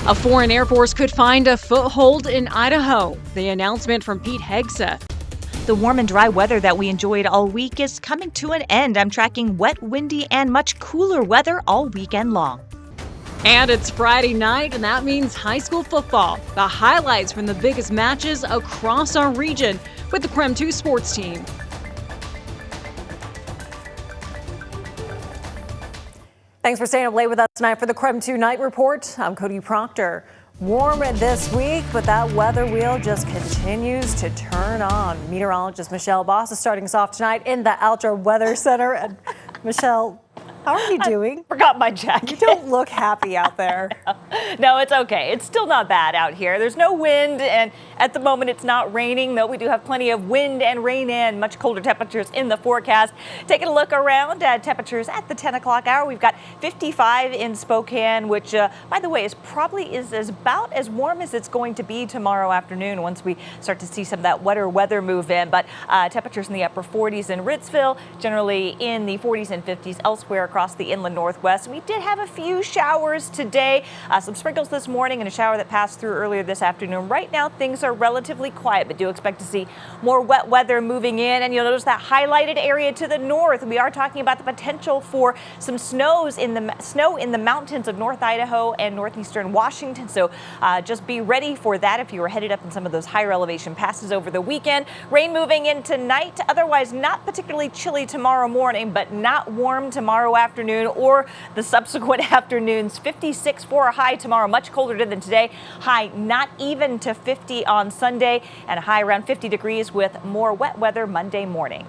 A foreign air force could find a foothold in Idaho. The announcement from Pete Hegseth. The warm and dry weather that we enjoyed all week is coming to an end. I'm tracking wet, windy, and much cooler weather all weekend long. And it's Friday night, and that means high school football. The highlights from the biggest matches across our region with the KREM 2 sports team. Thanks for staying up late with us tonight for the KREM 2 Night Report. I'm Cody Proctor. Warm this week, but that weather wheel just continues to turn on. Meteorologist Michelle Boss is starting us off tonight in the Outdoor Weather Center. And Michelle, how are you doing? Forgot my jacket. You don't look happy out there. No, it's okay. It's still not bad out here. There's no wind, and at the moment it's not raining, though we do have plenty of wind and rain and much colder temperatures in the forecast. Taking a look around at temperatures at the 10 o'clock hour, we've got 55 in Spokane, which, by the way, is about as warm as it's going to be tomorrow afternoon once we start to see some of that wetter weather move in. But temperatures in the upper 40s in Ritzville, generally in the 40s and 50s elsewhere across the inland northwest. We did have a few showers today, some sprinkles this morning and a shower that passed through earlier this afternoon. Right now things are relatively quiet, but do expect to see more wet weather moving in. And you'll notice that highlighted area to the north. We are talking about the potential for some snow in the mountains of North Idaho and northeastern Washington. So just be ready for that if you were headed up in some of those higher elevation passes over the weekend. Rain moving in tonight. Otherwise not particularly chilly tomorrow morning, but not warm tomorrow afternoon or the subsequent afternoons. 56 for a high tomorrow, much colder than today. High not even to 50 on Sunday, and a high around 50 degrees with more wet weather Monday morning.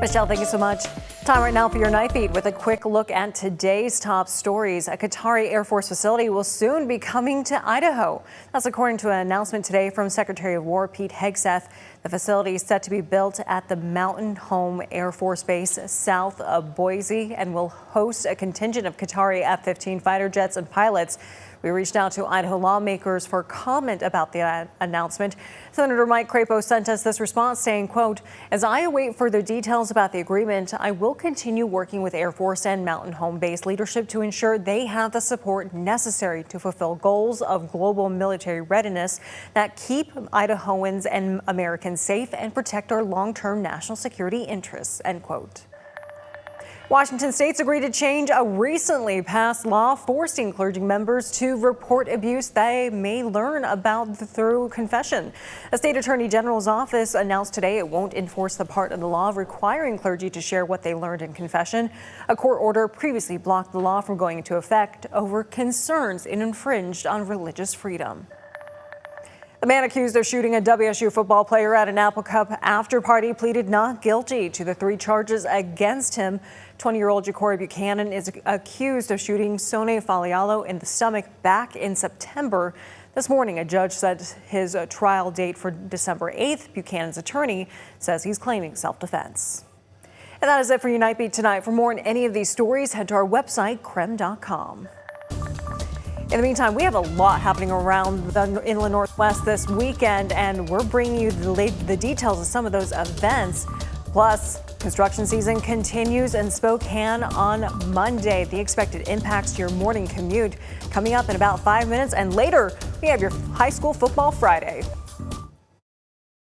Michelle, thank you so much. Time right now for your night beat with a quick look at today's top stories. A Qatari Air Force facility will soon be coming to Idaho. That's according to an announcement today from Secretary of War Pete Hegseth. The facility is set to be built at the Mountain Home Air Force Base south of Boise and will host a contingent of Qatari F-15 fighter jets and pilots. We reached out to Idaho lawmakers for comment about the announcement. Senator Mike Crapo sent us this response saying, quote, "As I await further details about the agreement, I will continue working with Air Force and Mountain Home Base leadership to ensure they have the support necessary to fulfill goals of global military readiness that keep Idahoans and Americans safe and protect our long-term national security interests," end quote. Washington State's agreed to change a recently passed law forcing clergy members to report abuse they may learn about through confession. A state attorney general's office announced today it won't enforce the part of the law requiring clergy to share what they learned in confession. A court order previously blocked the law from going into effect over concerns it infringed on religious freedom. The man accused of shooting a WSU football player at an Apple Cup after party pleaded not guilty to the 3 charges against him. 20-year-old Ja'Cory Buchanan is accused of shooting Sone Falialo in the stomach back in September. This morning, a judge set his trial date for December 8th. Buchanan's attorney says he's claiming self-defense. And that is it for your Night Beat tonight. For more on any of these stories, head to our website, KREM.com. In the meantime, we have a lot happening around the inland northwest this weekend, and we're bringing you the details of some of those events. Plus, construction season continues in Spokane on Monday. The expected impacts to your morning commute coming up in about 5 minutes, and later we have your high school football Friday.